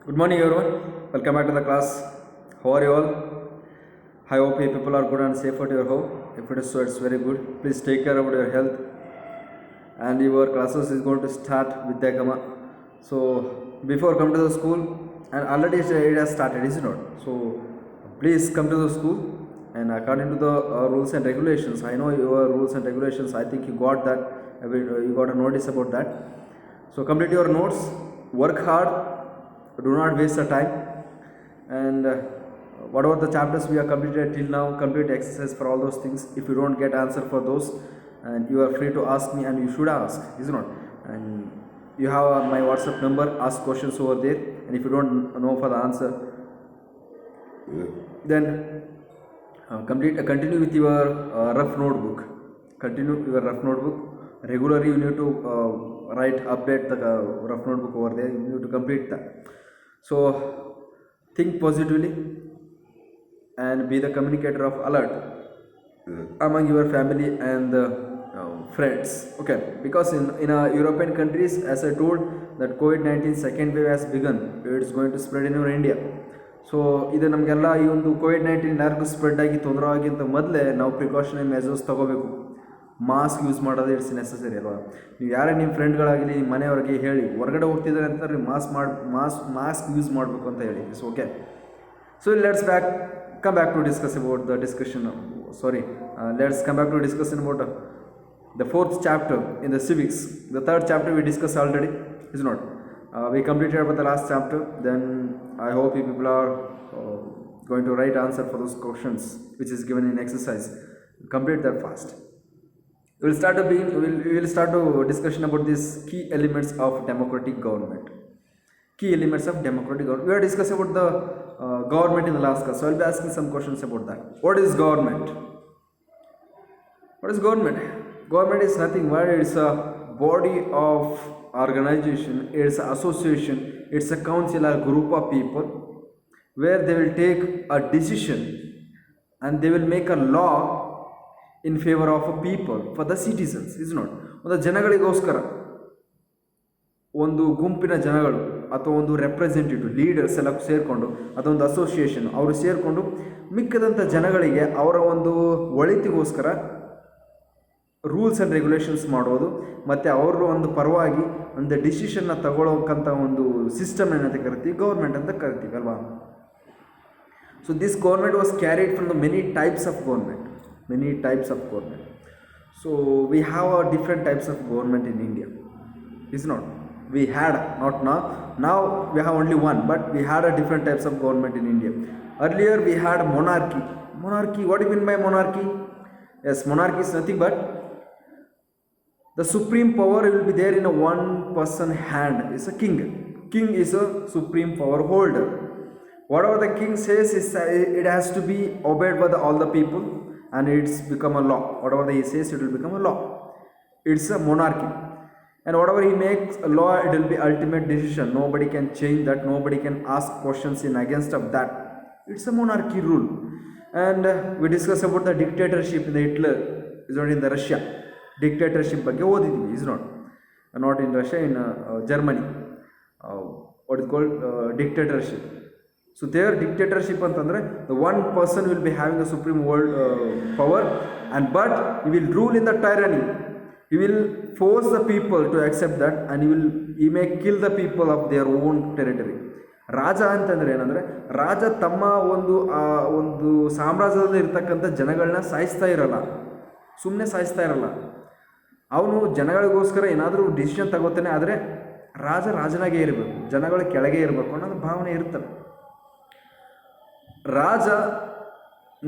Good morning, everyone. Welcome back to the class. How are you all? I hope you people are good and safe at your home. If it is so, it's very good. Please take care about your health. And your classes is going to start with the Gama. So before come to the school, and already it has started, is it not? So please come to the school. And according to the rules and regulations, I know your rules and regulations. I think you got that. You got a notice about that. So complete your notes. Work hard. Do not waste the time. And whatever the chapters we have completed till now, complete exercise for all those things. If you don't get answer for those, and you are free to ask me, and you should ask, is it not? And you have my WhatsApp number. Ask questions over there. And if you don't know for the answer, then continue with your rough notebook. Continue your rough notebook. Regularly you need to update the rough notebook over there. You need to complete that. So think positively and be the communicator of alert among your family and friends. Okay, because in European countries, as I told, that COVID-19 second wave has begun. It's going to spread in our India. So ಇದು ನಮಗೆಲ್ಲ ಈ ಒಂದು COVID-19 ಎಲ್ಲರಿಗೂ spread ಆಗಿ ತೊಂದರೆ ಆಗಿಂತ ಮೊದಲೇ ನಾವು precautionary measures ತೊಗೋಬೇಕು. ಮಾಸ್ಕ್ ಯೂಸ್ ಮಾಡೋದು ಇಟ್ಸ್ ನೆಸಸರಿ ಅಲ್ವಾ? ನೀವು ಯಾರೇ ನಿಮ್ಮ ಫ್ರೆಂಡ್ಗಳಾಗಲಿ ನಿಮ್ಮ ಮನೆಯವ್ರಿಗೆ ಹೇಳಿ, ಹೊರಗಡೆ ಹೋಗ್ತಿದ್ದಾರೆ ಅಂತಾರೆ ಮಾಸ್ಕ್ ಯೂಸ್ ಮಾಡಬೇಕು ಅಂತ ಹೇಳಿ. It's okay. So let's come back to discuss about the discussion. Let's come back to discussion about the fourth chapter in the civics. The third chapter we discussed already, is not? We completed about the last chapter. Then I hope you people are going to write answer for those questions which is given in exercise. Complete that fast. We will start to discussion about these key elements of democratic government. Key elements of democratic government. We are discussing about the government in the last class. So I'll be asking some questions about that. What is government? What is government? Government is nothing but it's a body of organization, it's an association, it's a council or group of people where they will take a decision and they will make a law in favor of a people, for the citizens, is not? ಒಂದು ಜನಗಳಿಗೋಸ್ಕರ ಒಂದು ಗುಂಪಿನ ಜನಗಳು ಅಥವಾ ಒಂದು representative leaders ಎಲ್ಲ ಸೇರಿಕೊಂಡು ಅದೊಂದು association ಅವರು ಸೇರಿಕೊಂಡು ಮಿಕ್ಕದಂಥ ಜನಗಳಿಗೆ ಅವರ ಒಂದು ಒಳಿತಿಗೋಸ್ಕರ ರೂಲ್ಸ್ ಆ್ಯಂಡ್ ರೆಗ್ಯುಲೇಷನ್ಸ್ ಮಾಡೋದು ಮತ್ತು ಅವರು ಒಂದು ಪರವಾಗಿ ಒಂದು ಡಿಸಿಷನ್ನ ತಗೊಳ್ಳೋಕ್ಕಂಥ ಒಂದು ಸಿಸ್ಟಮ್ ಏನಂತ ಕರಿತೀವಿ, ಗೌರ್ಮೆಂಟ್ ಅಂತ ಕರಿತೀವಿ ಅಲ್ವಾ? So this government was carried from the many types of government. So we have different types of government in India, is not? We had, not now we have only one, but we had a different types of government in India. Earlier we had monarchy. What do you mean by monarchy? Yes, monarchy is nothing but the supreme power will be there in a one person hand. Is a king. King is a supreme power holder. Whatever the king says it has to be obeyed by all the people, and it's become a law. Whatever he says, it will become a law. It's a monarchy. And whatever he makes a law, it will be ultimate decision. Nobody can change that. Nobody can ask questions in against of that. It's a monarchy rule. And we discuss about the dictatorship in the Hitler, is not in the Russia. Dictatorship ಬಗ್ಗೆ ಓದಿದ್ವಿ, is not in Russia, in Germany. What is called dictatorship. So their dictatorship ಅಂತಂದರೆ the one person will be having the supreme world power, but he will rule in the tyranny. He will force the people to accept that, and he may kill the people of their own territory. ರಾಜ ಅಂತಂದರೆ ಏನಂದರೆ, ರಾಜ ತಮ್ಮ ಒಂದು ಸಾಮ್ರಾಜ್ಯದಲ್ಲಿ ಇರ್ತಕ್ಕಂಥ ಜನಗಳನ್ನ ಸುಮ್ಮನೆ ಸಾಯಿಸ್ತಾ ಇರಲ್ಲ. ಅವನು ಜನಗಳಿಗೋಸ್ಕರ ಏನಾದರೂ ಡಿಸಿಷನ್ ತಗೋತಾನೆ, ಆದರೆ ರಾಜನಾಗೇ ಇರಬೇಕು, ಜನಗಳ ಕೆಳಗೆ ಇರಬೇಕು ಅನ್ನೋದು ಭಾವನೆ ಇರ್ತದೆ. ರಾಜ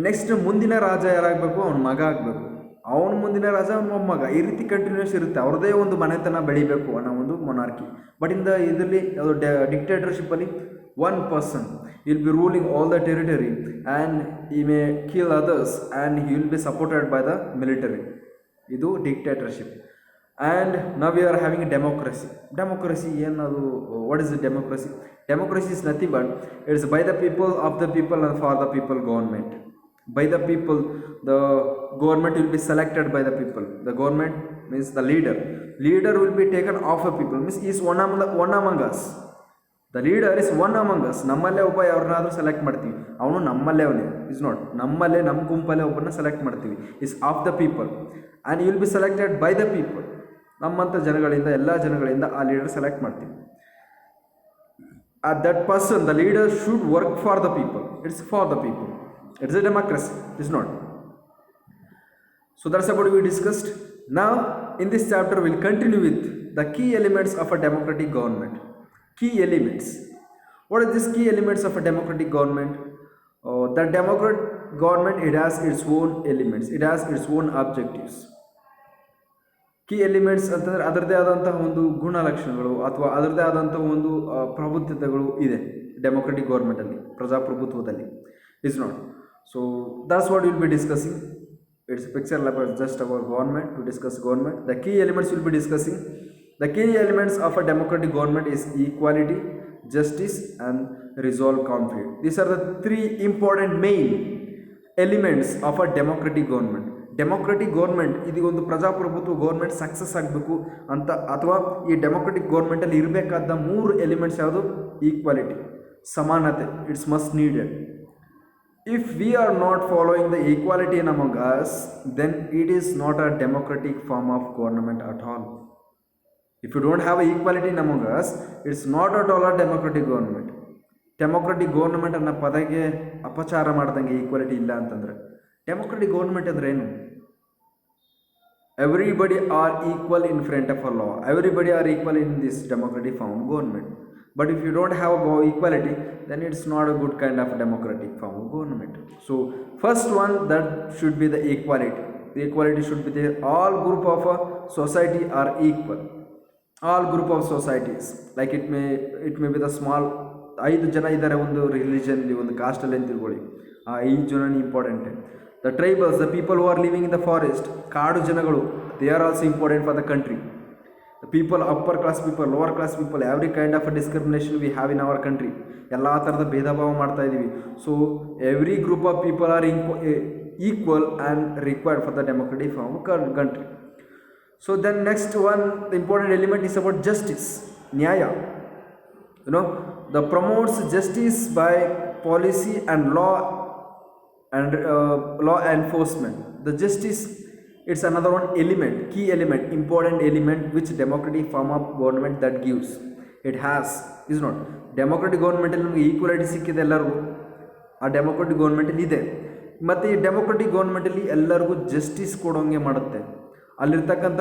ನೆಕ್ಸ್ಟ್ ಮುಂದಿನ ರಾಜ ಯಾರಾಗಬೇಕು, ಅವನ ಮಗ ಆಗಬೇಕು, ಅವನ ಮುಂದಿನ ರಾಜ ಅವನ ಮೊಮ್ಮಗ, ಈ ರೀತಿ ಕಂಟಿನ್ಯೂಸ್ ಇರುತ್ತೆ. ಅವ್ರದ್ದೇ ಒಂದು ಮನೆತನ ಬೆಳಿಬೇಕು ಅನ್ನೋ ಒಂದು ಮೊನಾರ್ಕಿ. ಬಟ್ ಇದರಲ್ಲಿ ಅದು ಡಿಕ್ಟೇಟರ್ಶಿಪ್ಪಲ್ಲಿ one person will be ruling all the territory, and he may kill others, and he will be supported by the military. Idu dictatorship. And now we are having democracy. What is the democracy? Democracy is nothing but it is by the people, of the people, and for the people government. By the people, the government will be selected by the people. The government means the leader will be taken off of people, means he is one among us. The leader is one among us. ನಮ್ಮಲ್ಲೇ ಒಬ್ಬ ಯಾರನ್ನಾದರೂ select ಮಾಡ್ತೀವಿ, ಅವನು ನಮ್ಮಲ್ಲೇ ಅವನೇ. Is not ನಮ್ಮಲ್ಲೇ, ನಮ್ಮ ಗುಂಪಲ್ಲೇ ಒಬ್ಬರನ್ನ ಸೆಲೆಕ್ಟ್ ಮಾಡ್ತೀವಿ. Is of the people and you will be selected by the people. ನಮ್ಮಂಥ ಜನಗಳಿಂದ, ಎಲ್ಲ ಜನಗಳಿಂದ ಆ ಲೀಡರ್ ಸೆಲೆಕ್ಟ್ ಮಾಡ್ತೀವಿ. that person, the leader, should work for the people. It's for the people. It's a democracy. It's not. So that's about we discussed. Now in this chapter we'll continue with the key elements of a democratic government. Key elements. What are these key elements of a democratic government? The democratic government, it has its own elements. It has its own objectives. Key elements ಅಂತಂದರೆ ಅದರದೇ ಆದಂತಹ ಒಂದು ಗುಣಲಕ್ಷಣಗಳು ಅಥವಾ ಅದರದೇ ಆದಂಥ ಒಂದು ಪ್ರಬುದ್ಧತೆಗಳು ಇದೆ ಡೆಮೊಕ್ರೆಟಿಕ್ ಗೌರ್ಮೆಂಟಲ್ಲಿ, ಪ್ರಜಾಪ್ರಭುತ್ವದಲ್ಲಿ. Is not. So that's what will be discussing. It's picture just our government to discuss government. The key elements will be discussing. The key elements of a democratic government is equality, justice and resolve conflict. These are the three important main elements of a democratic government. Democratic government, ಇದು ಒಂದು ಪ್ರಜಾಪ್ರಭುತ್ವ government success ಆಗಬೇಕು ಅಂತ, ಅಥವಾ ಈ democratic ಗೌರ್ಮೆಂಟಲ್ಲಿ ಇರಬೇಕಾದ 3 elements ಯಾವುದು? Equality, ಸಮಾನತೆ. It's must needed. If we are not following the equality in among us, then it is not a democratic form of government at all. If you don't have equality in among us, it's not at all a democratic government. Democratic government ಅನ್ನೋ ಪದಕ್ಕೆ ಅಪಚಾರ ಮಾಡ್ದಂಗೆ equality ಇಲ್ಲ ಅಂತಂದರೆ. Democratic government ಅಂದರೆ ಏನು? Everybody are equal in front of a law. Everybody are equal in this democratic form of government. But if you don't have equality, then it's not a good kind of democratic form of government. So first one, that should be the equality. The equality should be there. All group of a society are equal. All group of societies, like it may be the small 5 ಜನ ಇದ್ದಾರೆ ಒಂದು ರಿಲಿಜನ್ಲಿ, ಒಂದು ಕಾಸ್ಟಲ್ಲಿ ಅಂತ ತಿಳ್ಕೊಳ್ಳಿ. ಆ 5 ಜನ important. The tribals, the people who are living in the forest, ಕಾಡು ಜನಗಳು, they are also important for the country. The people, upper class people, lower class people, every kind of a discrimination we have in our country. ಎಲ್ಲ ಥರದ ಭೇದ ಭಾವ ಮಾಡ್ತಾ ಇದ್ದೀವಿ. So every group of people are equal and required for the democratic form of country. So then next one, the important element is about justice, nyaya. The promotes justice by policy and law and law enforcement. The justice, it's another one element, key element, important element which democratic form of government that gives. It has, is not. Democratic government ಅಲ್ಲಿ ನಮಗೆ equality ಸಿಕ್ಕಿದೆ ಎಲ್ಲರಿಗೂ, ಆ democratic ಗೌರ್ಮೆಂಟಲ್ಲಿ ಇದೆ. ಮತ್ತು ಈ democratic ಗೌರ್ಮೆಂಟಲ್ಲಿ ಎಲ್ಲರಿಗೂ justice ಕೊಡೋಂಗೆ ಮಾಡುತ್ತೆ. ಅಲ್ಲಿರ್ತಕ್ಕಂಥ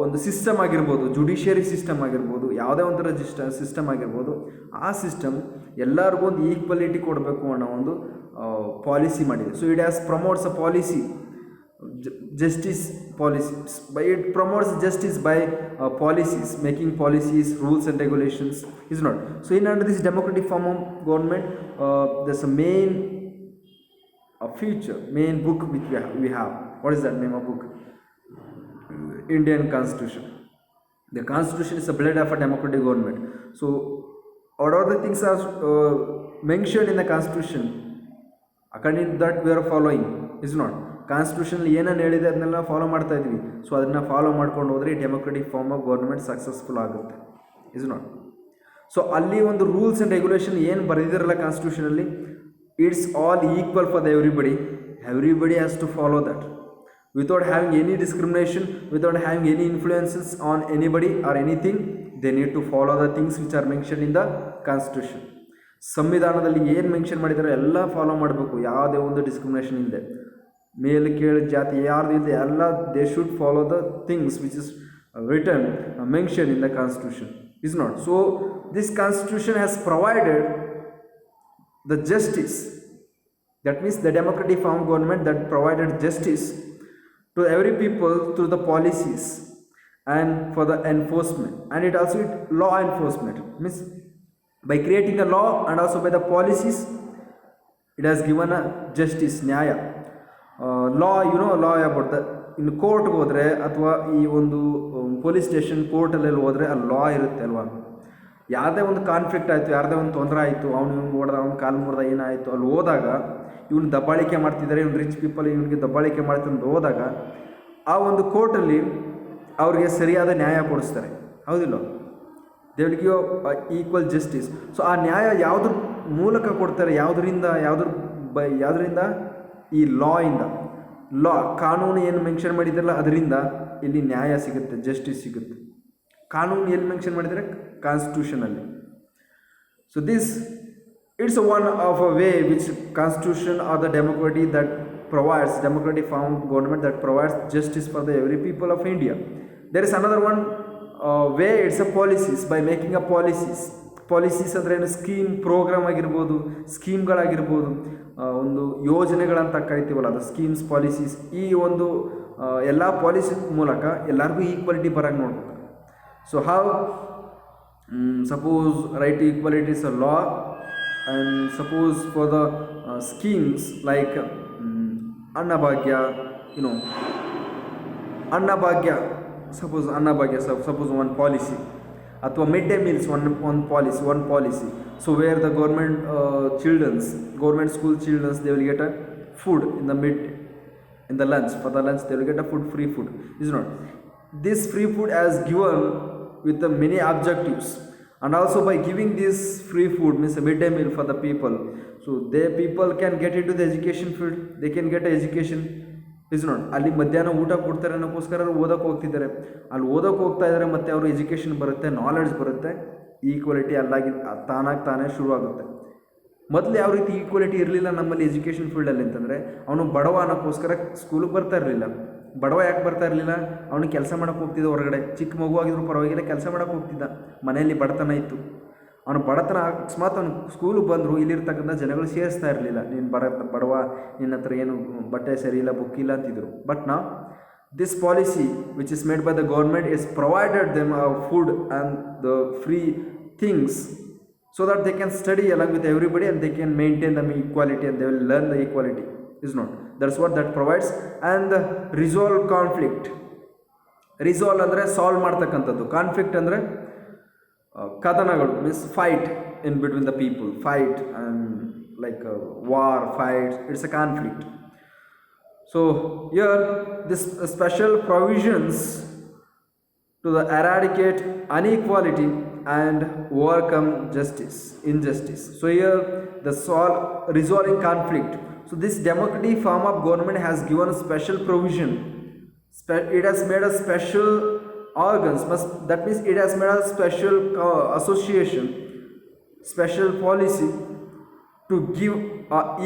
ಒಂದು ಸಿಸ್ಟಮ್ ಆಗಿರ್ಬೋದು, ಜುಡಿಷಿಯರಿ ಸಿಸ್ಟಮ್ ಆಗಿರ್ಬೋದು, ಯಾವುದೇ ಒಂಥರ ಸಿಸ್ಟಮ್ ಆಗಿರ್ಬೋದು, ಆ ಸಿಸ್ಟಮ್ ಎಲ್ಲರಿಗೂ ಒಂದು ಈಕ್ವಾಲಿಟಿ ಕೊಡಬೇಕು ಅನ್ನೋ ಒಂದು ಪಾಲಿಸಿ ಮಾಡಿದೆ. So it has promotes a policy, justice policies, by it promotes justice by policies, making policies, rules and regulations, is not. So in under this democratic form of government, there's a main feature, main book which we have. What is that name of book? Indian Constitution. The Constitution is the blood of a democratic government. So what are the things are mentioned in the Constitution, according to that we are following, is not. ಕಾನ್ಸ್ಟಿಟ್ಯೂಷನಲ್ಲಿ ಏನೇನು ಹೇಳಿದೆ ಅದನ್ನೆಲ್ಲ follow ಮಾಡ್ತಾ ಇದ್ವಿ. So ಅದನ್ನು follow ಮಾಡ್ಕೊಂಡು ಹೋದರೆ democratic form of government successful ಆಗುತ್ತೆ, is not. So ಅಲ್ಲಿ ಒಂದು ರೂಲ್ಸ್ ಆ್ಯಂಡ್ ರೆಗ್ಯುಲೇಷನ್ ಏನು ಬರೆದಿರಲ್ಲ ಕಾನ್ಸ್ಟಿಟ್ಯೂಷನಲ್ಲಿ, it's all equal for the everybody has to follow that without having any discrimination, without having any influences on anybody or anything. They need to follow the things which are mention in the constitution. ಸಂವಿಧಾನದಲ್ಲಿ ಏನು mention ಮಾಡಿದ್ದಾರೆ ಎಲ್ಲ follow ಮಾಡಬೇಕು, ಯಾವುದೇ ಒಂದು discrimination ಇಲ್ಲದೆ. ಮೇಲ್ ಕೇಳ ಜಾತಿ ಯಾರ್ದು ಇದೆ ಎಲ್ಲ, they should follow the things which is return mention in the constitution, is not. So this constitution has provided the justice, that means the democratic form government that provided justice to every people through the policies and for the enforcement, and it also it law enforcement, means by creating a law and also by the policies it has given a justice, nyaya. Law law about the, ಇನ್ನು ಕೋರ್ಟ್ಗೆ ಹೋದರೆ ಅಥವಾ ಈ ಒಂದು police station ಕೋರ್ಟಲ್ಲೆಲ್ಲಿ ಹೋದರೆ ಅಲ್ಲಿ ಲಾ ಇರುತ್ತೆ ಅಲ್ವಾ. ಯಾವುದೇ ಒಂದು ಕಾನ್ಫ್ಲಿಕ್ಟ್ ಆಯಿತು, ಯಾರದೇ ಒಂದು ತೊಂದರೆ ಆಯಿತು, ಅವ್ನು ಹೊಡೆದ, ಅವ್ನು ಕಾಲು ಮುರಿದ, ಏನಾಯಿತು, ಅಲ್ಲಿ ಹೋದಾಗ ಇವ್ನು ದಬ್ಬಾಳಿಕೆ ಮಾಡ್ತಿದ್ದಾರೆ, ಇವ್ನು ರಿಚ್ ಪೀಪಲ್ ಇವನಿಗೆ ದಬ್ಬಾಳಿಕೆ ಮಾಡ್ತಿದ್ದು ಹೋದಾಗ ಆ ಒಂದು ಕೋರ್ಟಲ್ಲಿ ಅವ್ರಿಗೆ ಸರಿಯಾದ ನ್ಯಾಯ ಕೊಡಿಸ್ತಾರೆ, ಹೌದಿಲ್ಲ. They will give equal justice. So ಆ ನ್ಯಾಯ ಯಾವುದ್ರ ಮೂಲಕ ಕೊಡ್ತಾರೆ, ಯಾವುದರಿಂದ ಈ ಲಾ ಕಾನೂನು ಏನು ಮೆನ್ಷನ್ ಮಾಡಿದ್ರಲ್ಲ ಅದರಿಂದ ಇಲ್ಲಿ ನ್ಯಾಯ ಸಿಗುತ್ತೆ, ಜಸ್ಟಿಸ್ ಸಿಗುತ್ತೆ. ಕಾನೂನು ಎಲ್ಲಿ ಮೆನ್ಷನ್ ಮಾಡಿದರೆ ಕಾನ್ಸ್ಟಿಟ್ಯೂಷನಲ್ಲಿ. So this it's one of a way which constitution are the democratic form of government that provides justice for the every people of India. There is another one way, it's a policies, by making a policies ಅಂದರೆ ಏನು, scheme program ಆಗಿರ್ಬೋದು, ಸ್ಕೀಮ್ಗಳಾಗಿರ್ಬೋದು, ಒಂದು ಯೋಜನೆಗಳಂತ ಕರಿತೀವಲ್ಲ ಅದು schemes, policies. ಈ ಒಂದು ಎಲ್ಲ policy ಮೂಲಕ ಎಲ್ಲರಿಗೂ ಈಕ್ವಾಲಿಟಿ ಬರೋಂಗೆ ನೋಡ್ಬೇಕು. So how suppose right to equality is a law, and suppose for the schemes like Annabhagya, Annabhagya, suppose one policy, ಅಥವಾ mid day meals one policy. So where the government school children, they will get a food in the lunch, for the lunch they will get a free food, is not. This free food as given with the many objectives, and also by giving this free food, means a midday meal for the people, so people can get into the education field, they can get education, is not. ಅಲ್ಲಿ ಮಧ್ಯಾಹ್ನ ಊಟ ಕೊಡ್ತಾರೆ ಅನ್ನೋಕ್ಕೋಸ್ಕರ ಓದೋಕೆ ಹೋಗ್ತಿದ್ದಾರೆ, ಅಲ್ಲಿ ಓದೋಕೆ ಹೋಗ್ತಾ ಇದ್ದಾರೆ, ಮತ್ತು ಅವರು ಎಜುಕೇಷನ್ ಬರುತ್ತೆ, ನಾಲೆಡ್ಜ್ ಬರುತ್ತೆ, ಈಕ್ವಾಲಿಟಿ ಅಲ್ಲಾಗಿ ತಾನೇ ಶುರುವಾಗುತ್ತೆ. ಮೊದಲು ಯಾವ ರೀತಿ ಈಕ್ವಾಲಿಟಿ ಇರಲಿಲ್ಲ ನಮ್ಮಲ್ಲಿ ಎಜುಕೇಷನ್ ಫೀಲ್ಡಲ್ಲಿ ಅಂತಂದರೆ, ಅವನು ಬಡವ ಅನ್ನೋಕ್ಕೋಸ್ಕರ ಸ್ಕೂಲಿಗೆ ಬರ್ತಾ ಇರಲಿಲ್ಲ. ಬಡವ ಯಾಕೆ ಬರ್ತಾ ಇರಲಿಲ್ಲ, ಅವನು ಕೆಲಸ ಮಾಡೋಕ್ಕೆ ಹೋಗ್ತಿದ್ದ ಹೊರಗಡೆ, ಚಿಕ್ಕ ಮಗು ಆಗಿದ್ರು ಪರವಾಗಿಲ್ಲ ಕೆಲಸ ಮಾಡೋಕ್ಕೆ ಹೋಗ್ತಿದ್ದ, ಮನೆಯಲ್ಲಿ ಬಡತನ ಇತ್ತು. ಅವನು ಬಡತನ ಅಕಸ್ಮಾತ್ ಅವನು ಸ್ಕೂಲಿಗೆ ಬಂದರು, ಇಲ್ಲಿರ್ತಕ್ಕಂಥ ಜನಗಳು ಸೇರಿಸ್ತಾ ಇರಲಿಲ್ಲ, ನೀನು ಬಡವ, ನಿನ್ನ ಹತ್ರ ಏನು ಬಟ್ಟೆ ಸರಿ ಇಲ್ಲ, ಬುಕ್ ಇಲ್ಲ ಅಂತಿದ್ರು. ಬಟ್ ನಾ this policy which is made by the government is provided them food and the free things, so that they can study along with everybody and they can maintain the equality and they will learn the equality, is not. That's what that provides. And resolve conflict. Resolve ಅಂದರೆ solve ಮಾಡ್ತಕ್ಕಂಥದ್ದು, conflict ಅಂದರೆ ಕದನಗಳು, means fight in between the people, fight and like war, fights, it's a conflict. So here this special provisions to the eradicate inequality and overcome injustice. So here the resolving conflict. So this democratic form of government has given a special provision. It has made a special organs, that means it has made a special association, special policy to give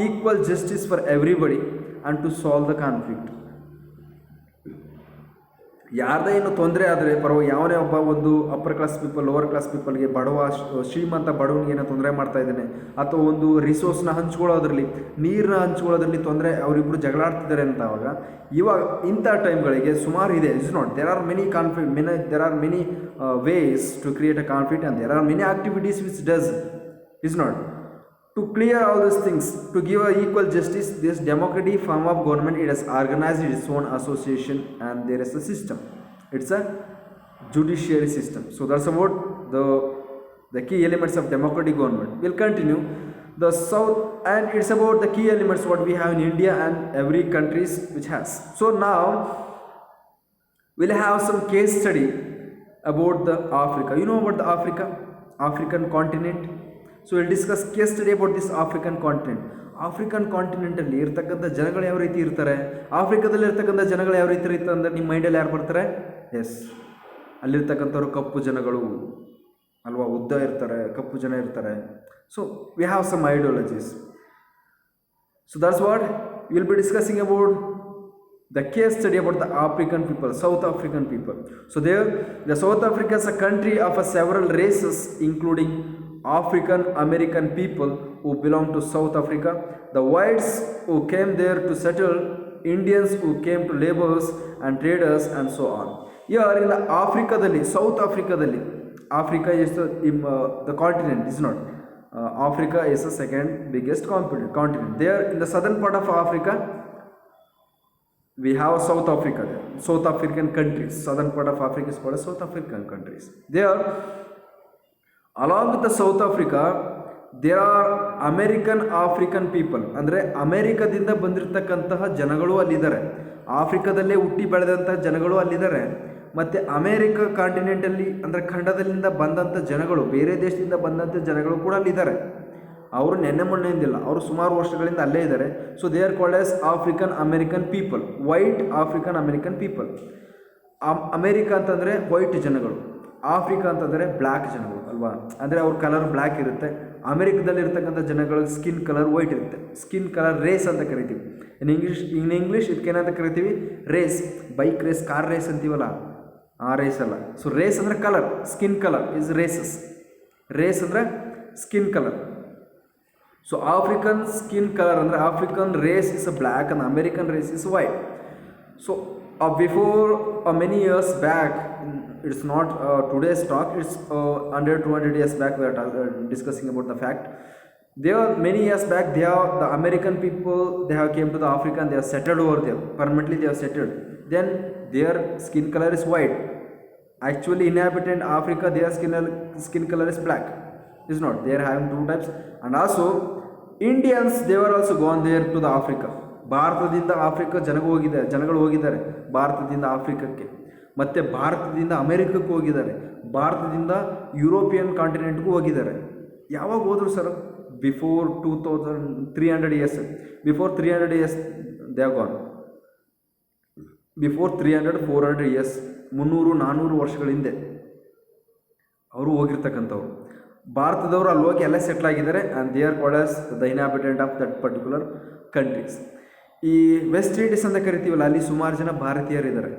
equal justice for everybody and to solve the conflict. ಯಾರದೇ ಏನು ತೊಂದರೆ ಆದರೆ ಯಾವನೇ ಒಬ್ಬ ಒಂದು upper class people, lower class ಪೀಪಲ್ಗೆ, ಶ್ರೀಮಂತ ಬಡವನಿಗೆ ಏನೋ ತೊಂದರೆ ಮಾಡ್ತಾ ಇದ್ದಾನೆ, ಅಥವಾ ಒಂದು ರಿಸೋರ್ಸ್ನ ಹಂಚ್ಕೊಳ್ಳೋದ್ರಲ್ಲಿ, ನೀರನ್ನ ಹಂಚ್ಕೊಳ್ಳೋದ್ರಲ್ಲಿ ತೊಂದರೆ, ಅವರಿಬ್ಬರು ಜಗಳಾಡ್ತಿದ್ದಾರೆ ಅಂತ ಇವಾಗ ಇಂಥ ಟೈಮ್ಗಳಿಗೆ ಸುಮಾರು ಇದೆ. Is not, there are many ways to create a conflict and there are many activities which does, is not. To clear all these things, to give a equal justice, this democratic form of government, it has organized its own association and there is a system. It's a judiciary system. So that's about the key elements of democratic government. We'll continue the south, and it's about the key elements what we have in India and every countries which has. So now we'll have some case study about the Africa. You know about the African continent. So we'll discuss case study about this African continent. African ಕಾಂಟಿನೆಂಟಲ್ಲಿ ಇರ್ತಕ್ಕಂಥ ಜನಗಳು ಯಾವ ರೀತಿ ಇರ್ತಾರೆ, ಆಫ್ರಿಕಾದಲ್ಲಿ ಇರ್ತಕ್ಕಂಥ ಜನಗಳು ಯಾವ ರೀತಿ ಇರ್ತಾರೆ ಅಂದರೆ ನಿಮ್ಮ ಮೈಂಡಲ್ಲಿ ಯಾರು ಬರ್ತಾರೆ? ಎಸ್, ಅಲ್ಲಿರ್ತಕ್ಕಂಥವ್ರು ಕಪ್ಪು ಜನಗಳು ಅಲ್ವಾ, ಉದ್ದ ಇರ್ತಾರೆ, ಕಪ್ಪು ಜನ ಇರ್ತಾರೆ. So we have some ideologies. So that's what will be discussing about the case study about the African people, South African people. So there, the South Africa is a country of several races, including African American people who belong to South Africa, the whites who came there to settle, Indians who came to laborers and traders, and so on. Here in the Africa, South Africa, Africa is the continent, is not. Africa is the second biggest continent. There in the southern part of Africa, we have South Africa there, South African countries. Southern part of Africa is called as South African countries. There, along with the South Africa, there are American African people. ಅಂದರೆ ಅಮೇರಿಕಾದಿಂದ ಬಂದಿರತಕ್ಕಂತಹ ಜನಗಳು ಅಲ್ಲಿದ್ದಾರೆ, ಆಫ್ರಿಕಾದಲ್ಲೇ ಹುಟ್ಟಿ ಬೆಳೆದಂತಹ ಜನಗಳು ಅಲ್ಲಿದ್ದಾರೆ. ಮತ್ತು America ಕಾಂಟಿನೆಂಟಲ್ಲಿ ಅಂದರೆ ಖಂಡದಲ್ಲಿಂದ ಬಂದಂಥ ಜನಗಳು, ಬೇರೆ ದೇಶದಿಂದ ಬಂದಂಥ ಜನಗಳು ಕೂಡ ಅಲ್ಲಿದ್ದಾರೆ. ಅವರು ನೆನ್ನೆ ಮೊನ್ನೆಯಿಂದಿಲ್ಲ, ಅವರು ಸುಮಾರು ವರ್ಷಗಳಿಂದ ಅಲ್ಲೇ ಇದ್ದಾರೆ. So they are called as African American people, white African American people. America ಅಂತಂದರೆ ವೈಟ್ ಜನಗಳು, ಆಫ್ರಿಕಾ ಅಂತಂದರೆ ಬ್ಲ್ಯಾಕ್ ಜನಗಳು ಅಲ್ವಾ, ಅಂದರೆ ಅವ್ರ ಕಲರ್ ಬ್ಲ್ಯಾಕ್ ಇರುತ್ತೆ. ಅಮೇರಿಕದಲ್ಲಿರ್ತಕ್ಕಂಥ ಜನಗಳ ಸ್ಕಿನ್ ಕಲರ್ ವೈಟ್ ಇರುತ್ತೆ. ಸ್ಕಿನ್ ಕಲರ್ ರೇಸ್ ಅಂತ ಕರಿತೀವಿ. ಇನ್ ಇಂಗ್ಲೀಷ್ ಇದಕ್ಕೇನಂತ ಕರಿತೀವಿ? Race. Bike race, car race ಅಂತೀವಲ್ಲ, ಆ ರೇಸ್ ಅಲ್ಲ. ಸೊ ರೇಸ್ ಅಂದರೆ colour, skin colour is races. Race ಅಂದರೆ skin colour. So African skin colour ಅಂದರೆ African race is black and American race is white. So before many years back, it's not today's talk, it's 100-200 years back we are discussing about the fact. There are many years back, the American people, they have came to the Africa and they have settled over there. Permanently they have settled. Then their skin color is white. Actually inhabitant Africa, their skin color is black. Is not. They are having two types. And also Indians, they were also gone there to the Africa. ಭಾರತದಿಂದ Africa ಜನಗಳು ಹೋಗಿದ್ದಾರೆ ಭಾರತದಿಂದ ಆಫ್ರಿಕಕ್ಕೆ, ಮತ್ತು ಭಾರತದಿಂದ ಅಮೇರಿಕಕ್ಕೆ ಹೋಗಿದ್ದಾರೆ, ಭಾರತದಿಂದ European ಕಾಂಟಿನೆಂಟ್ಗೂ ಹೋಗಿದ್ದಾರೆ. ಯಾವಾಗ ಹೋದ್ರು sir? Before 2300 years. Before 300 years they are gone. Before 300-400 years, 300-400 ವರ್ಷಗಳ ಹಿಂದೆ ಅವರು ಹೋಗಿರ್ತಕ್ಕಂಥವ್ರು. ಭಾರತದವರು ಅಲ್ಲಿ ಹೋಗಿ ಎಲ್ಲ ಸೆಟ್ಲ್ ಆಗಿದ್ದಾರೆ. And they are called as the inhabitant of that particular countries. ಈ ವೆಸ್ಟ್ ಇಂಡೀಸ್ ಅಂತ ಕರಿತೀವಲ್ಲ, ಅಲ್ಲಿ ಸುಮಾರು ಜನ ಭಾರತೀಯರಿದ್ದಾರೆ,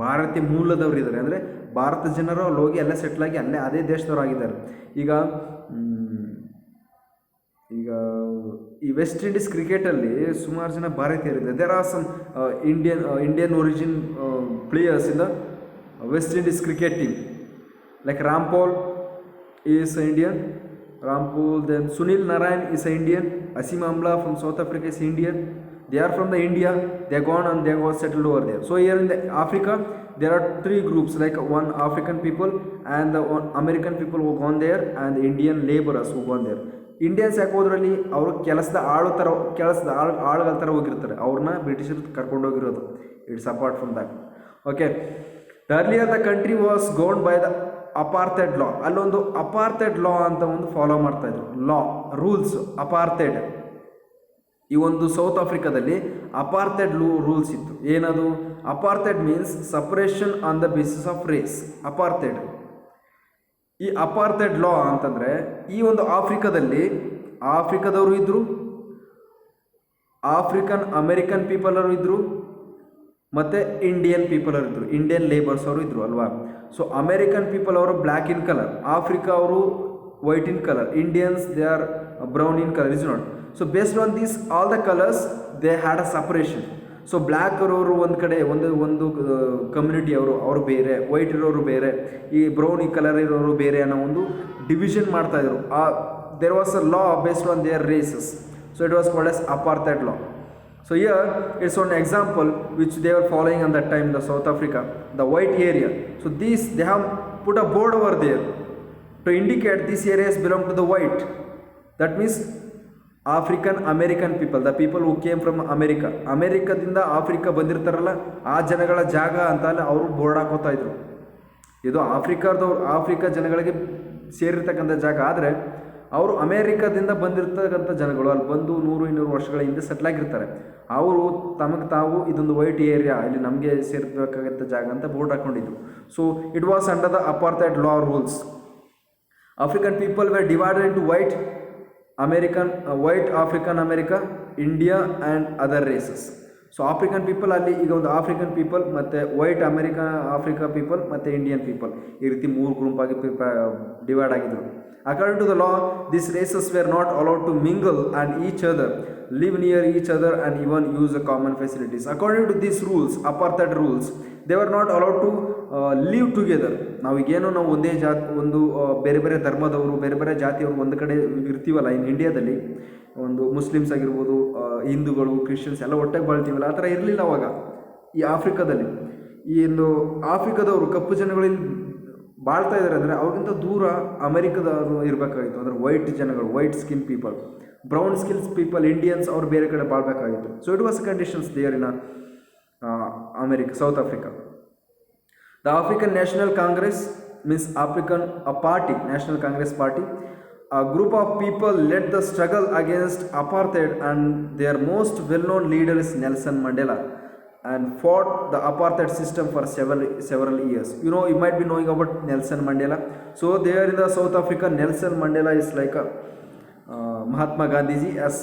ಭಾರತೀಯ ಮೂಲದವರು ಇದ್ದಾರೆ. ಅಂದರೆ ಭಾರತ ಜನರು ಅಲ್ಲಿ ಹೋಗಿ ಎಲ್ಲ ಸೆಟ್ಲಾಗಿ ಅಲ್ಲೇ ಅದೇ ದೇಶದವ್ರು ಆಗಿದ್ದಾರೆ. ಈಗ ಈ ವೆಸ್ಟ್ ಇಂಡೀಸ್ ಕ್ರಿಕೆಟಲ್ಲಿ ಸುಮಾರು ಜನ ಭಾರತೀಯರಿದ್ದಾರೆ. There are some Indian origin players in the West Indies cricket team, like Rampal is Indian. Rampal, then Sunil Narayan is Indian. Asim Amla from South Africa is Indian. They are from the India. They are gone and they got settled over there. So here in the Africa, there are three groups, like one African people and the American people who gone there and the Indian laborers who gone there. Indians ಯಾಕೆ ಹೋದ್ರಲ್ಲಿ ಅವರು ಕೆಲಸದ ಆಳುಗಳ ಥರ ಹೋಗಿರ್ತಾರೆ, ಅವ್ರನ್ನ ಬ್ರಿಟಿಷರು ಕರ್ಕೊಂಡು ಹೋಗಿರೋದು. It's apart from that. Okay, earlier the country was governed by the apartheid law. ಅಲ್ಲೊಂದು ಅಪಾರ್ಥೈಡ್ ಲಾ ಅಂತ ಒಂದು ಫಾಲೋ ಮಾಡ್ತಾಯಿದ್ರು, ಲಾ ರೂಲ್ಸ್ ಅಪಾರ್ಥೈಡ್. ಈ ಒಂದು ಸೌತ್ ಆಫ್ರಿಕಾದಲ್ಲಿ ಅಪಾರ್ಥೈಡ್ ರೂಲ್ಸ್ ಇತ್ತು. ಏನದು? Apartheid means separation on the basis of race. Apartheid, ಈ ಅಪಾರ್ಥೈಡ್ ಲಾ ಅಂತಂದರೆ ಈ ಒಂದು ಆಫ್ರಿಕಾದವರು ಇದ್ದರು, ಆಫ್ರಿಕನ್ ಅಮೇರಿಕನ್ ಪೀಪಲ್ ಅವರು ಇದ್ದರು, ಮತ್ತು ಇಂಡಿಯನ್ ಪೀಪಲ್ ಅವರು ಇದ್ದರು, ಇಂಡಿಯನ್ ಲೇಬರ್ಸ್ ಅವರು ಇದ್ದರು ಅಲ್ವಾ. ಸೊ ಅಮೇರಿಕನ್ ಪೀಪಲ್ ಅವರು ಬ್ಲ್ಯಾಕ್ ಇನ್ ಕಲರ್, ಆಫ್ರಿಕಾ ಅವರು white in colour, Indians they are brown in colour. Is not. So based on these all the colours they had a suppression. So black ಇರೋರು ಒಂದು ಕಡೆ, ಒಂದು community ಅವರು ಬೇರೆ, white ಇರೋರು ಬೇರೆ, ಈ ಬ್ರೌನ್ ಈ ಕಲರ್ ಇರೋರು ಬೇರೆ ಅನ್ನೋ ಒಂದು ಡಿವಿಷನ್ ಮಾಡ್ತಾಯಿದ್ರು. There was a law based on their races. So it was called as apartheid law. So here it's one example which they were following on that time in the South Africa, the white area. So they have put a board over there to indicate these areas belong to the white. That means African American people, the people who came from America. ಅಮೇರಿಕಾದಿಂದ Africa ಬಂದಿರ್ತಾರಲ್ಲ, ಆ ಜನಗಳ ಜಾಗ ಅಂತ ಅವರು board ಹಾಕೋತಾ ಇದ್ರು. ಇದು ಆಫ್ರಿಕಾ ಜನಗಳಿಗೆ ಸೇರಿರ್ತಕ್ಕಂಥ ಜಾಗ. ಆದರೆ ಅವರು ಅಮೇರಿಕಾದಿಂದ ಬಂದಿರ್ತಕ್ಕಂಥ ಜನಗಳು ಅಲ್ಲಿ ಬಂದು 100-200 ವರ್ಷಗಳ ಹಿಂದೆ ಸೆಟ್ಲಾಗಿರ್ತಾರೆ. ಅವರು ತಮಗೆ ತಾವು ಇದೊಂದು ವೈಟ್ ಏರಿಯಾ, ಇಲ್ಲಿ ನಮಗೆ ಸೇರ್ಬೇಕಾಗಂಥ ಜಾಗ ಅಂತ ಬೋರ್ಡ್ ಹಾಕ್ಕೊಂಡಿದ್ರು. So it was under the apartheid law rules. African people were divided into white African America, India and other races. So African people ಅಲ್ಲಿ ಈಗ ಒಂದು ಆಫ್ರಿಕನ್ ಪೀಪಲ್ ಮತ್ತು ವೈಟ್ ಆಫ್ರಿಕಾ ಪೀಪಲ್ ಮತ್ತು ಇಂಡಿಯನ್ ಪೀಪಲ್ ಈ ರೀತಿ 3 ಗ್ರೂಪಾಗಿ divide ಆಗಿದ್ರು. According to the law, these races were not allowed to mingle and each other, live near each other and even use the common facilities. According to these rules, apartheid rules, they were not allowed to live together. ನಾವು ಒಂದೇ ಒಂದು ಬೇರೆ ಬೇರೆ ಧರ್ಮದವರು, ಬೇರೆ ಬೇರೆ ಜಾತಿಯವರು ಒಂದು ಕಡೆ ಇರ್ತೀವಲ್ಲ ಇನ್ ಇಂಡಿಯಾದಲ್ಲಿ, ಒಂದು ಮುಸ್ಲಿಮ್ಸ್ ಆಗಿರ್ಬೋದು, ಹಿಂದೂಗಳು, ಕ್ರಿಶ್ಚಿಯನ್ಸ್ ಎಲ್ಲ ಒಟ್ಟಾಗಿ ಬಾಳ್ತೀವಲ್ಲ, ಆ ಥರ ಇರಲಿಲ್ಲ ಅವಾಗ ಈ ಆಫ್ರಿಕಾದಲ್ಲಿ. ಈ ಒಂದು ಆಫ್ರಿಕಾದವರು ಕಪ್ಪು ಜನಗಳಲ್ಲಿ ಬಾಳ್ತಾ ಇದ್ದಾರೆ ಅಂದರೆ ಅವ್ರಿಗಿಂತ ದೂರ ಅಮೆರಿಕದವರು ಇರಬೇಕಾಗಿತ್ತು. ಅಂದರೆ ವೈಟ್ ಜನಗಳು, white skin people, brown skin people, Indians ಅವ್ರು ಬೇರೆ ಕಡೆ ಬಾಳ್ಬೇಕಾಗಿತ್ತು. So it was conditions there in South Africa. The The African National Congress means a party, National Congress Party. A group of people led the struggle against apartheid, and their most well-known leader is Nelson Mandela, and fought the apartheid system for several years. You might be knowing about Nelson Mandela. So there in the South Africa, Nelson Mandela is like a Mahatma Gandhiji, as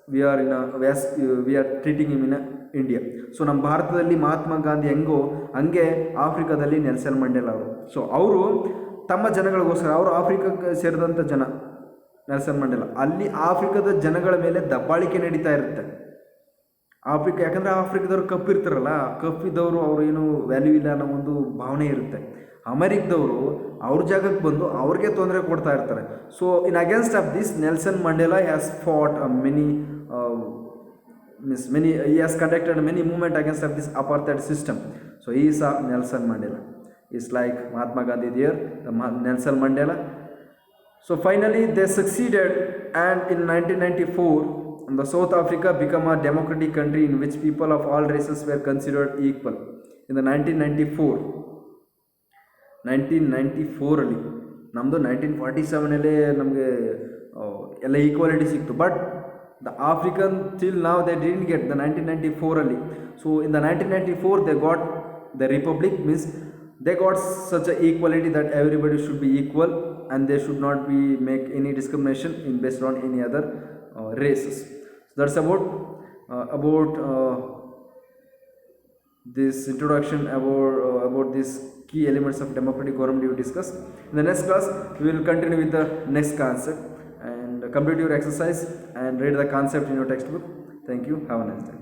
we are treating him in India. So ನಮ್ಮ ಭಾರತದಲ್ಲಿ ಮಹಾತ್ಮ ಗಾಂಧಿ ಹೆಂಗೋ ಹಂಗೆ ಆಫ್ರಿಕಾದಲ್ಲಿ Nelson Mandela ಅವರು. So ಅವರು ತಮ್ಮ ಜನಗಳಿಗೋಸ್ಕರ, ಅವರು ಆಫ್ರಿಕಾಕ್ಕೆ ಸೇರಿದಂಥ ಜನ ನೆಲ್ಸನ್ ಮಂಡೇಲಾ, ಅಲ್ಲಿ ಆಫ್ರಿಕಾದ ಜನಗಳ ಮೇಲೆ ದಬ್ಬಾಳಿಕೆ ನಡೀತಾ ಇರುತ್ತೆ. ಯಾಕಂದರೆ ಆಫ್ರಿಕಾದವ್ರು ಕಪ್ಪಿರ್ತಾರಲ್ಲ, ಕಪ್ಪಿದ್ದವರು ಅವರು ಏನು ವ್ಯಾಲ್ಯೂ ಇಲ್ಲ ಅನ್ನೋ ಒಂದು ಭಾವನೆ ಇರುತ್ತೆ. ಅಮೆರಿಕದವರು ಅವ್ರ ಜಾಗಕ್ಕೆ ಬಂದು ಅವ್ರಿಗೆ ತೊಂದರೆ ಕೊಡ್ತಾ ಇರ್ತಾರೆ. So in against of this, Nelson Mandela has fought he has conducted many movement against of this apartheid system. So he is a Nelson Mandela. It's like Mahatma Gandhi there, the Nelson Mandela. So finally they succeeded, and in 1994 the South Africa became a democratic country in which people of all races were considered equal. In the 1994 ಅಲ್ಲಿ, ನಮ್ಮದು 1947 ಅಲ್ಲೇ ನಮಗೆ ಎಲ್ಲ equality ಸಿಕ್ತು. But the African till now they didn't get the 1994 ಅಲ್ಲಿ. So in the 1994 they got the republic, means they got such a equality that everybody should be equal and they should not be make any discrimination in based on any other races. So that's about this introduction about these key elements of democratic government we discussed. In the next class we will continue with the next concept, and complete your exercise and read the concept in your textbook. Thank you. Have a nice day.